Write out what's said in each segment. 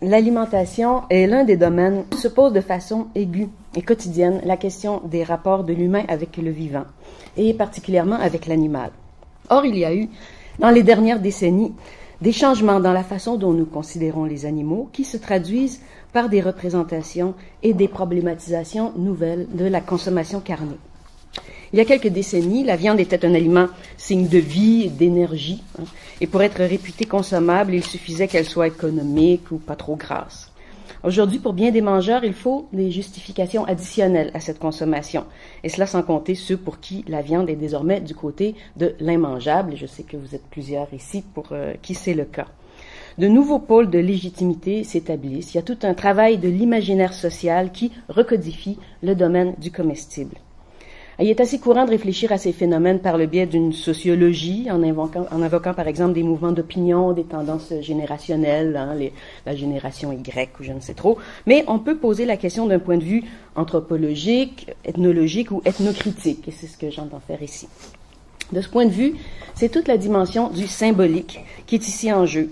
l'alimentation est l'un des domaines où se pose de façon aiguë et quotidienne la question des rapports de l'humain avec le vivant, et particulièrement avec l'animal. Or, il y a eu, dans les dernières décennies, des changements dans la façon dont nous considérons les animaux qui se traduisent par des représentations et des problématisations nouvelles de la consommation carnée. Il y a quelques décennies, la viande était un aliment signe de vie et d'énergie, et pour être réputée consommable, il suffisait qu'elle soit économique ou pas trop grasse. Aujourd'hui, pour bien des mangeurs, il faut des justifications additionnelles à cette consommation, et cela sans compter ceux pour qui la viande est désormais du côté de l'immangeable, et je sais que vous êtes plusieurs ici pour qui c'est le cas. De nouveaux pôles de légitimité s'établissent. Il y a tout un travail de l'imaginaire social qui recodifie le domaine du comestible. Il est assez courant de réfléchir à ces phénomènes par le biais d'une sociologie, en invoquant par exemple des mouvements d'opinion, des tendances générationnelles, la génération Y ou je ne sais trop. Mais on peut poser la question d'un point de vue anthropologique, ethnologique ou ethnocritique, et c'est ce que j'entends faire ici. De ce point de vue, c'est toute la dimension du symbolique qui est ici en jeu.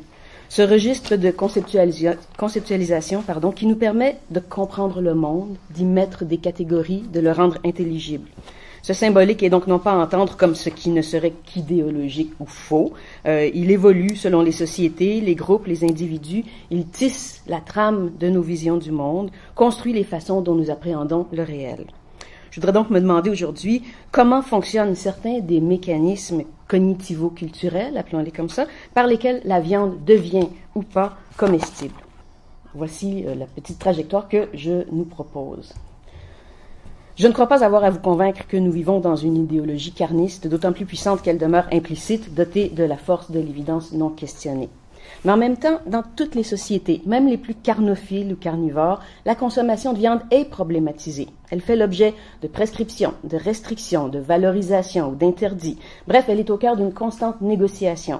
Ce registre de conceptualisation qui nous permet de comprendre le monde, d'y mettre des catégories, de le rendre intelligible. Ce symbolique est donc non pas à entendre comme ce qui ne serait qu'idéologique ou faux. Il évolue selon les sociétés, les groupes, les individus. Il tisse la trame de nos visions du monde, construit les façons dont nous appréhendons le réel. Je voudrais donc me demander aujourd'hui comment fonctionnent certains des mécanismes cognitivo-culturels, appelons-les comme ça, par lesquels la viande devient ou pas comestible. Voici la petite trajectoire que je nous propose. Je ne crois pas avoir à vous convaincre que nous vivons dans une idéologie carniste, d'autant plus puissante qu'elle demeure implicite, dotée de la force de l'évidence non questionnée. Mais en même temps, dans toutes les sociétés, même les plus carnophiles ou carnivores, la consommation de viande est problématisée. Elle fait l'objet de prescriptions, de restrictions, de valorisation ou d'interdits. Bref, elle est au cœur d'une constante négociation.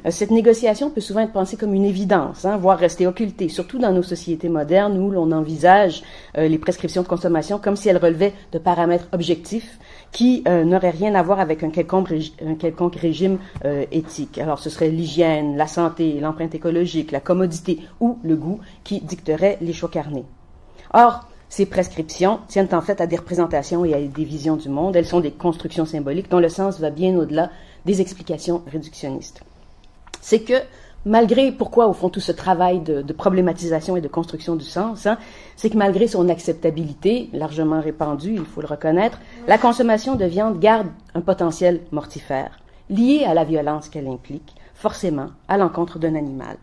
Cette négociation peut souvent être pensée comme une évidence, voire rester occultée, surtout dans nos sociétés modernes où l'on envisage les prescriptions de consommation comme si elles relevaient de paramètres objectifs qui n'auraient rien à voir avec un quelconque régime éthique. Alors ce serait l'hygiène, la santé, l'empreinte écologique, la commodité ou le goût qui dicteraient les choix carnés. Or, ces prescriptions tiennent en fait à des représentations et à des visions du monde. Elles sont des constructions symboliques dont le sens va bien au-delà des explications réductionnistes. C'est que, malgré, pourquoi au fond tout ce travail de problématisation et de construction du sens, c'est que malgré son acceptabilité, largement répandue, il faut le reconnaître, la consommation de viande garde un potentiel mortifère, lié à la violence qu'elle implique, forcément, à l'encontre d'un animal.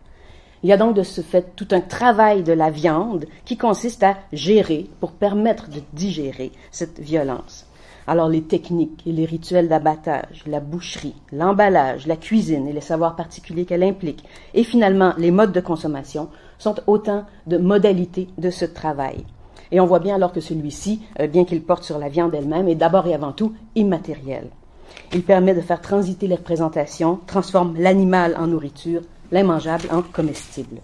Il y a donc de ce fait tout un travail de la viande qui consiste à gérer, pour permettre de digérer cette violence. Alors les techniques et les rituels d'abattage, la boucherie, l'emballage, la cuisine et les savoirs particuliers qu'elle implique, et finalement les modes de consommation, sont autant de modalités de ce travail. Et on voit bien alors que celui-ci, bien qu'il porte sur la viande elle-même, est d'abord et avant tout immatériel. Il permet de faire transiter les représentations, transforme l'animal en nourriture, l'immangeable en comestible.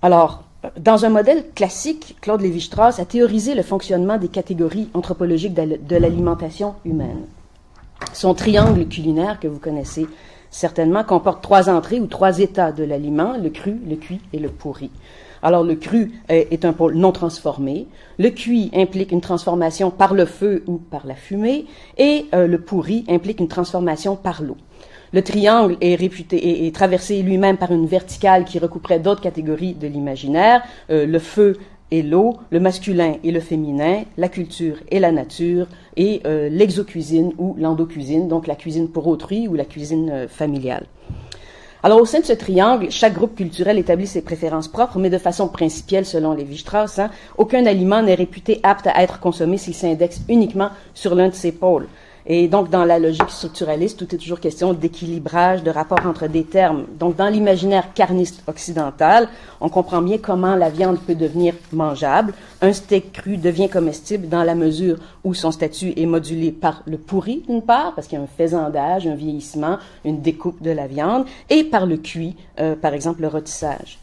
Alors, dans un modèle classique, Claude Lévi-Strauss a théorisé le fonctionnement des catégories anthropologiques de l'alimentation humaine. Son triangle culinaire, que vous connaissez certainement, comporte 3 entrées ou 3 états de l'aliment, le cru, le cuit et le pourri. Alors, le cru est un pôle non transformé, le cuit implique une transformation par le feu ou par la fumée, et le pourri implique une transformation par l'eau. Le triangle est traversé lui-même par une verticale qui recouperait d'autres catégories de l'imaginaire, le feu et l'eau, le masculin et le féminin, la culture et la nature, et l'exocuisine ou l'endocuisine, donc la cuisine pour autrui ou la cuisine familiale. Alors, au sein de ce triangle, chaque groupe culturel établit ses préférences propres, mais de façon principielle, selon Lévi-Strauss, aucun aliment n'est réputé apte à être consommé s'il s'indexe uniquement sur l'un de ces pôles. Et donc, dans la logique structuraliste, tout est toujours question d'équilibrage, de rapport entre des termes. Donc, dans l'imaginaire carniste occidental, on comprend bien comment la viande peut devenir mangeable. Un steak cru devient comestible dans la mesure où son statut est modulé par le pourri, d'une part, parce qu'il y a un faisandage, un vieillissement, une découpe de la viande, et par le cuit, par exemple le rôtissage.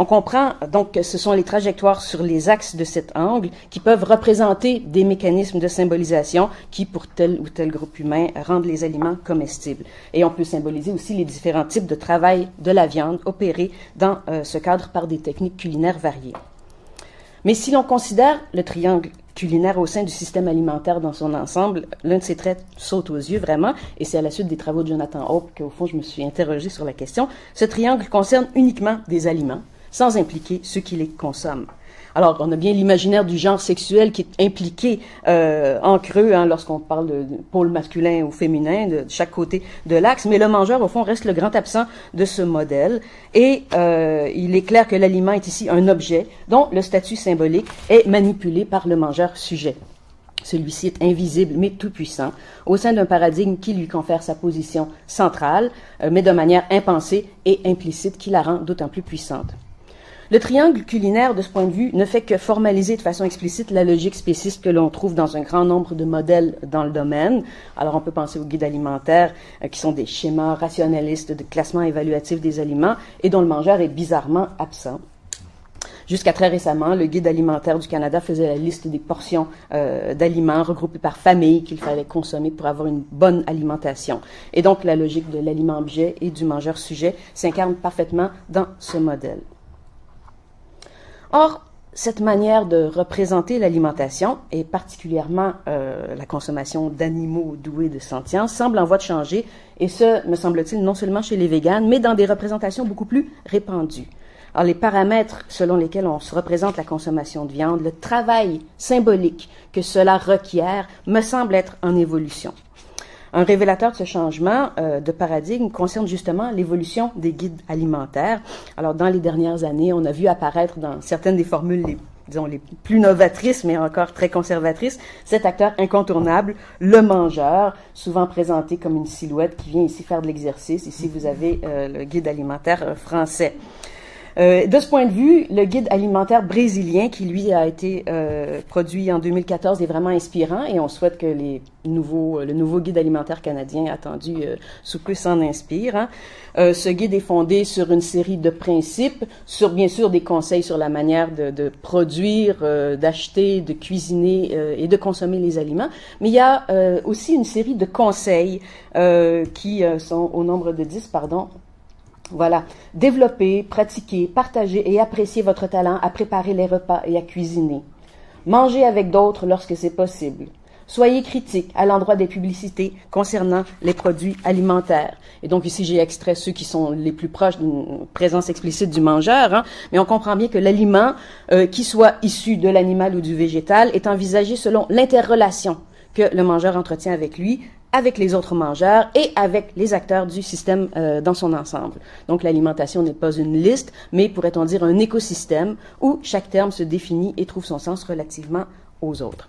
On comprend donc que ce sont les trajectoires sur les axes de cet angle qui peuvent représenter des mécanismes de symbolisation qui, pour tel ou tel groupe humain, rendent les aliments comestibles. Et on peut symboliser aussi les différents types de travail de la viande opérés dans ce cadre par des techniques culinaires variées. Mais si l'on considère le triangle culinaire au sein du système alimentaire dans son ensemble, l'un de ses traits saute aux yeux vraiment, et c'est à la suite des travaux de Jonathan Hope qu'au fond je me suis interrogée sur la question. Ce triangle concerne uniquement des aliments, sans impliquer ceux qui les consomment. Alors, on a bien l'imaginaire du genre sexuel qui est impliqué en creux lorsqu'on parle de pôle masculin ou féminin, de chaque côté de l'axe, mais le mangeur, au fond, reste le grand absent de ce modèle. Et il est clair que l'aliment est ici un objet dont le statut symbolique est manipulé par le mangeur-sujet. Celui-ci est invisible mais tout-puissant, au sein d'un paradigme qui lui confère sa position centrale, mais de manière impensée et implicite qui la rend d'autant plus puissante. Le triangle culinaire, de ce point de vue, ne fait que formaliser de façon explicite la logique spéciste que l'on trouve dans un grand nombre de modèles dans le domaine. Alors, on peut penser aux guides alimentaires, qui sont des schémas rationalistes de classement évaluatif des aliments et dont le mangeur est bizarrement absent. Jusqu'à très récemment, le Guide alimentaire du Canada faisait la liste des portions d'aliments regroupés par famille qu'il fallait consommer pour avoir une bonne alimentation. Et donc, la logique de l'aliment-objet et du mangeur-sujet s'incarne parfaitement dans ce modèle. Or, cette manière de représenter l'alimentation, et particulièrement la consommation d'animaux doués de sentience, semble en voie de changer, et ce, me semble-t-il, non seulement chez les véganes, mais dans des représentations beaucoup plus répandues. Alors, les paramètres selon lesquels on se représente la consommation de viande, le travail symbolique que cela requiert, me semble être en évolution. Un révélateur de ce changement de paradigme concerne justement l'évolution des guides alimentaires. Alors, dans les dernières années, on a vu apparaître dans certaines des formules les plus novatrices, mais encore très conservatrices, cet acteur incontournable, le mangeur, souvent présenté comme une silhouette qui vient ici faire de l'exercice. Ici, vous avez le guide alimentaire français. De ce point de vue, le guide alimentaire brésilien, qui lui a été produit en 2014, est vraiment inspirant et on souhaite que le nouveau guide alimentaire canadien attendu sous peu s'en inspire. Ce guide est fondé sur une série de principes, sur bien sûr des conseils sur la manière de produire, d'acheter, de cuisiner et de consommer les aliments, mais il y a aussi une série de conseils qui sont au nombre de 10, Voilà. Développer, pratiquer, partager et apprécier votre talent à préparer les repas et à cuisiner. Manger avec d'autres lorsque c'est possible. Soyez critique à l'endroit des publicités concernant les produits alimentaires. Et donc ici, j'ai extrait ceux qui sont les plus proches d'une présence explicite du mangeur, mais on comprend bien que l'aliment, qui soit issu de l'animal ou du végétal, est envisagé selon l'interrelation que le mangeur entretient avec lui, avec les autres mangeurs et avec les acteurs du système dans son ensemble. Donc l'alimentation n'est pas une liste, mais pourrait-on dire un écosystème où chaque terme se définit et trouve son sens relativement aux autres.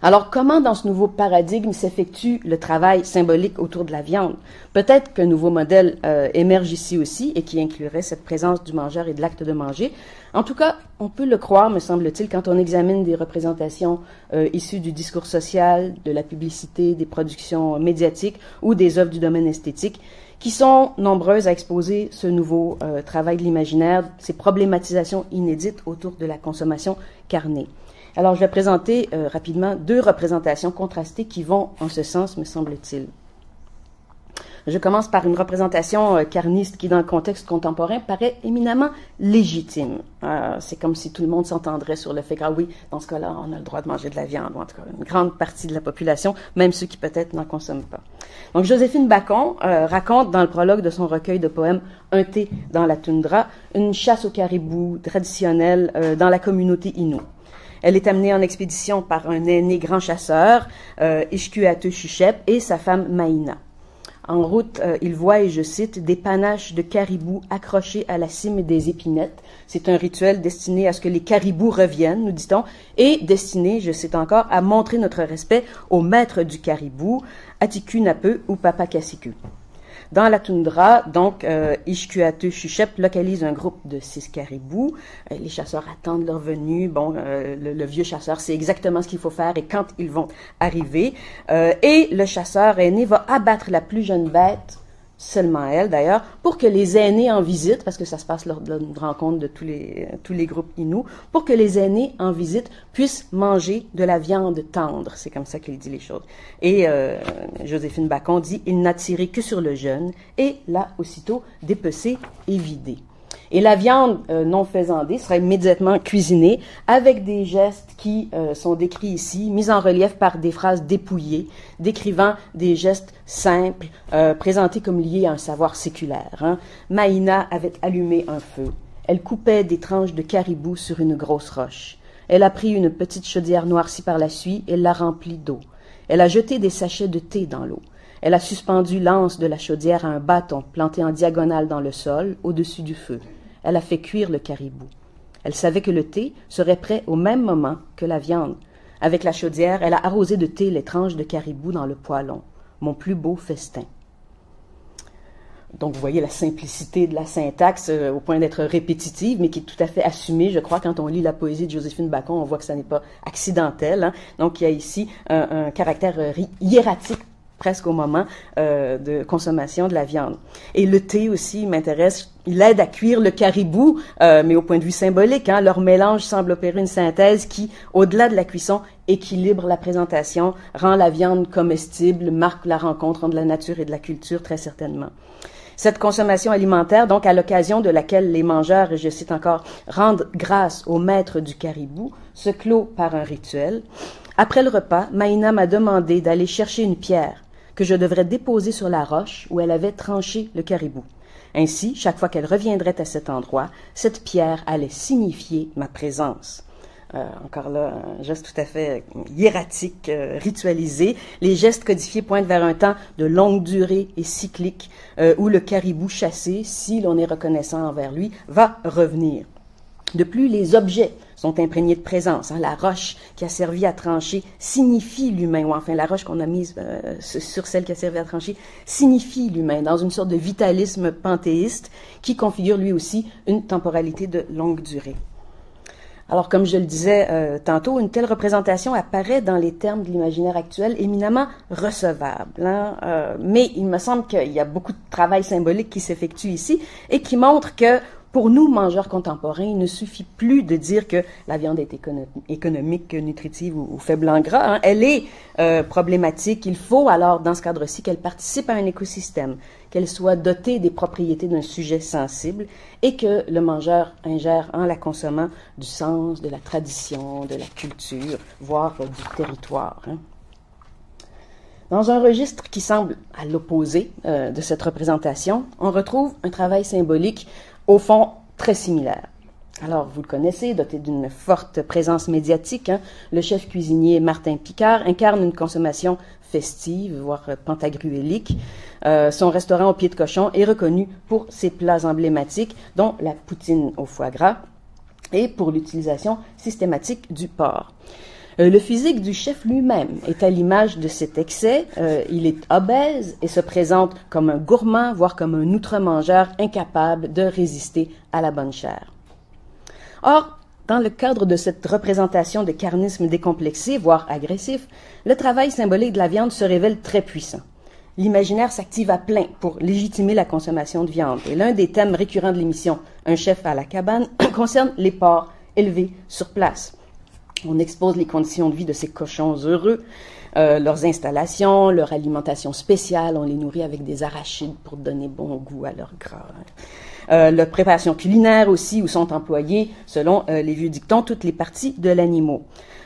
Alors, comment dans ce nouveau paradigme s'effectue le travail symbolique autour de la viande? Peut-être qu'un nouveau modèle émerge ici aussi et qui inclurait cette présence du mangeur et de l'acte de manger. En tout cas, on peut le croire, me semble-t-il, quand on examine des représentations issues du discours social, de la publicité, des productions médiatiques ou des œuvres du domaine esthétique, qui sont nombreuses à exposer ce nouveau travail de l'imaginaire, ces problématisations inédites autour de la consommation carnée. Alors, je vais présenter rapidement deux représentations contrastées qui vont en ce sens, me semble-t-il. Je commence par une représentation carniste qui, dans le contexte contemporain, paraît éminemment légitime. C'est comme si tout le monde s'entendrait sur le fait que, oui, dans ce cas-là, on a le droit de manger de la viande, ou en tout cas une grande partie de la population, même ceux qui peut-être n'en consomment pas. Donc, Joséphine Bacon raconte dans le prologue de son recueil de poèmes « Un thé dans la toundra » une chasse au caribou traditionnelle dans la communauté Innu. Elle est amenée en expédition par un aîné grand chasseur, Ishkuatu Shushep, et sa femme Maïna. En route, il voit, et je cite, des panaches de caribous accrochés à la cime des épinettes. C'est un rituel destiné à ce que les caribous reviennent, nous dit-on, et destiné, je cite encore, à montrer notre respect au maître du caribou, Atiku Nape ou Papa Kasiku. Dans la toundra, donc, Ishkuatu Shushep localise un groupe de 6 caribous. Les chasseurs attendent leur venue. Bon, le vieux chasseur sait exactement ce qu'il faut faire et quand ils vont arriver. Et le chasseur aîné va abattre la plus jeune bête seulement elle d'ailleurs, pour que les aînés en visite, parce que ça se passe lors d'une rencontre de tous les groupes Innu, pour que les aînés en visite puissent manger de la viande tendre. C'est comme ça qu'il dit les choses. Et Joséphine Bacon dit « Il n'a tiré que sur le jeune et l'a aussitôt dépecé et vidé ». Et la viande non faisandée sera immédiatement cuisinée avec des gestes qui sont décrits ici, mis en relief par des phrases dépouillées, décrivant des gestes simples, présentés comme liés à un savoir séculaire. Hein. Maïna avait allumé un feu. Elle coupait des tranches de caribou sur une grosse roche. Elle a pris une petite chaudière noircie par la suie et l'a remplie d'eau. Elle a jeté des sachets de thé dans l'eau. Elle a suspendu l'anse de la chaudière à un bâton planté en diagonale dans le sol, au-dessus du feu. Elle a fait cuire le caribou. Elle savait que le thé serait prêt au même moment que la viande. Avec la chaudière, elle a arrosé de thé les tranches de caribou dans le poêlon. Mon plus beau festin. Donc, vous voyez la simplicité de la syntaxe au point d'être répétitive, mais qui est tout à fait assumée, je crois, quand on lit la poésie de Joséphine Bacon, on voit que ça n'est pas accidentel. Hein. Donc, il y a ici un caractère hiératique presque au moment de consommation de la viande. Et le thé aussi m'intéresse. Il aide à cuire le caribou, mais au point de vue symbolique. Hein, leur mélange semble opérer une synthèse qui, au-delà de la cuisson, équilibre la présentation, rend la viande comestible, marque la rencontre entre la nature et de la culture, très certainement. Cette consommation alimentaire, donc à l'occasion de laquelle les mangeurs, et je cite encore, rendent grâce au maître du caribou, se clôt par un rituel. Après le repas, Maïna m'a demandé d'aller chercher une pierre que je devrais déposer sur la roche où elle avait tranché le caribou. Ainsi, chaque fois qu'elle reviendrait à cet endroit, cette pierre allait signifier ma présence. Encore là, un geste tout à fait hiératique, ritualisé. Les gestes codifiés pointent vers un temps de longue durée et cyclique où le caribou chassé, si l'on est reconnaissant envers lui, va revenir. De plus, les objets sont imprégnés de présence. Hein. La roche qui a servi à trancher signifie l'humain, ou enfin la roche qu'on a mise sur celle qui a servi à trancher signifie l'humain, dans une sorte de vitalisme panthéiste qui configure lui aussi une temporalité de longue durée. Alors, comme je le disais tantôt, une telle représentation apparaît dans les termes de l'imaginaire actuel éminemment recevable. Hein? Mais il me semble qu'il y a beaucoup de travail symbolique qui s'effectue ici et qui montre que pour nous, mangeurs contemporains, il ne suffit plus de dire que la viande est économique, nutritive ou faible en gras. Hein. Elle est problématique. Il faut alors, dans ce cadre-ci, qu'elle participe à un écosystème, qu'elle soit dotée des propriétés d'un sujet sensible et que le mangeur ingère en la consommant du sens, de la tradition, de la culture, voire du territoire. Hein. Dans un registre qui semble à l'opposé de cette représentation, on retrouve un travail symbolique au fond très similaire. Alors, vous le connaissez, doté d'une forte présence médiatique, hein, le chef cuisinier Martin Picard incarne une consommation festive, voire pantagruélique. Son restaurant au pied de cochon est reconnu pour ses plats emblématiques, dont la poutine au foie gras, et pour l'utilisation systématique du porc. Le physique du chef lui-même est à l'image de cet excès. Il est obèse et se présente comme un gourmand, voire comme un outre-mangeur incapable de résister à la bonne chair. Or, dans le cadre de cette représentation de carnisme décomplexé, voire agressif, le travail symbolique de la viande se révèle très puissant. L'imaginaire s'active à plein pour légitimer la consommation de viande. Et l'un des thèmes récurrents de l'émission « Un chef à la cabane » concerne les porcs élevés sur place. On expose les conditions de vie de ces cochons heureux, leurs installations, leur alimentation spéciale. On les nourrit avec des arachides pour donner bon goût à leur gras. Leur préparation culinaire aussi, où sont employées, selon les vieux dictons, toutes les parties de l'animal.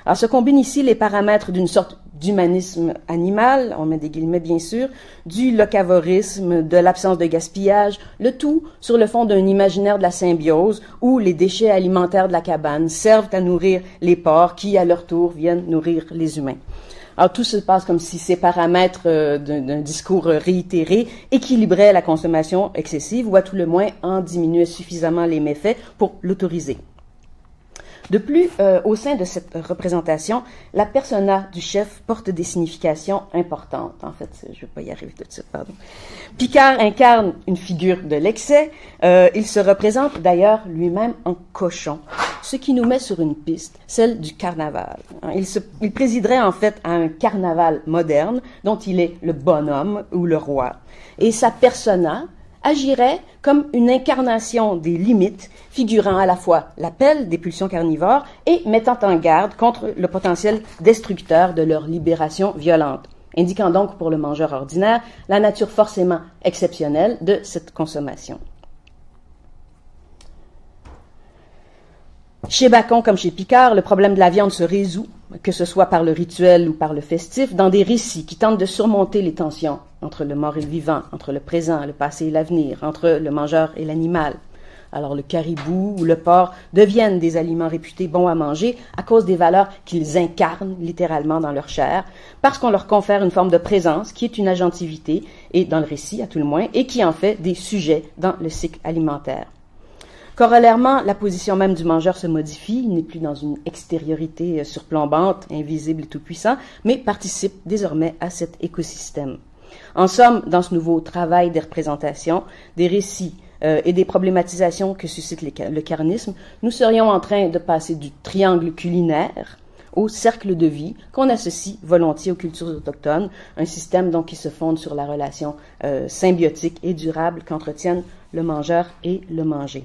Alors, se combinent ici les paramètres d'une sorte d'humanisme animal, on met des guillemets bien sûr, du locavorisme, de l'absence de gaspillage, le tout sur le fond d'un imaginaire de la symbiose où les déchets alimentaires de la cabane servent à nourrir les porcs qui, à leur tour, viennent nourrir les humains. Alors, tout se passe comme si ces paramètres d'un discours réitéré équilibraient la consommation excessive ou à tout le moins en diminuaient suffisamment les méfaits pour l'autoriser. De plus, au sein de cette représentation, la persona du chef porte des significations importantes. En fait, je ne vais pas y arriver tout de suite, pardon. Picard incarne une figure de l'excès. Il se représente d'ailleurs lui-même en cochon. ce qui nous met sur une piste, celle du carnaval. Il présiderait en fait à un carnaval moderne dont il est le bonhomme ou le roi. Et sa persona agirait comme une incarnation des limites, figurant à la fois l'appel des pulsions carnivores et mettant en garde contre le potentiel destructeur de leur libération violente, indiquant donc pour le mangeur ordinaire la nature forcément exceptionnelle de cette consommation. Chez Bacon comme chez Picard, le problème de la viande se résout, que ce soit par le rituel ou par le festif, dans des récits qui tentent de surmonter les tensions entre le mort et le vivant, entre le présent, le passé et l'avenir, entre le mangeur et l'animal. Alors le caribou ou le porc deviennent des aliments réputés bons à manger à cause des valeurs qu'ils incarnent littéralement dans leur chair, parce qu'on leur confère une forme de présence qui est une agentivité, et dans le récit à tout le moins, et qui en fait des sujets dans le cycle alimentaire. Corollairement, la position même du mangeur se modifie, il n'est plus dans une extériorité surplombante, invisible et tout-puissant, mais participe désormais à cet écosystème. En somme, dans ce nouveau travail des représentations, des récits et des problématisations que suscite le carnisme, nous serions en train de passer du triangle culinaire au cercle de vie qu'on associe volontiers aux cultures autochtones, un système donc qui se fonde sur la relation symbiotique et durable qu'entretiennent le mangeur et le mangé.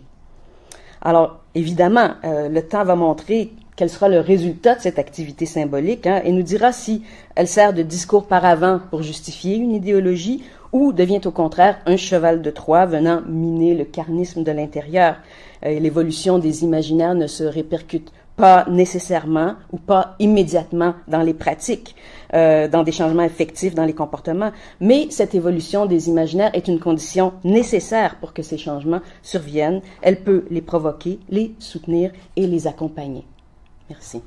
Alors, évidemment, le temps va montrer quel sera le résultat de cette activité symbolique et nous dira si elle sert de discours paravent pour justifier une idéologie ou devient au contraire un cheval de Troie venant miner le carnisme de l'intérieur. L'évolution des imaginaires ne se répercute pas nécessairement ou pas immédiatement dans les pratiques, dans des changements effectifs dans les comportements, mais cette évolution des imaginaires est une condition nécessaire pour que ces changements surviennent. Elle peut les provoquer, les soutenir et les accompagner. Merci.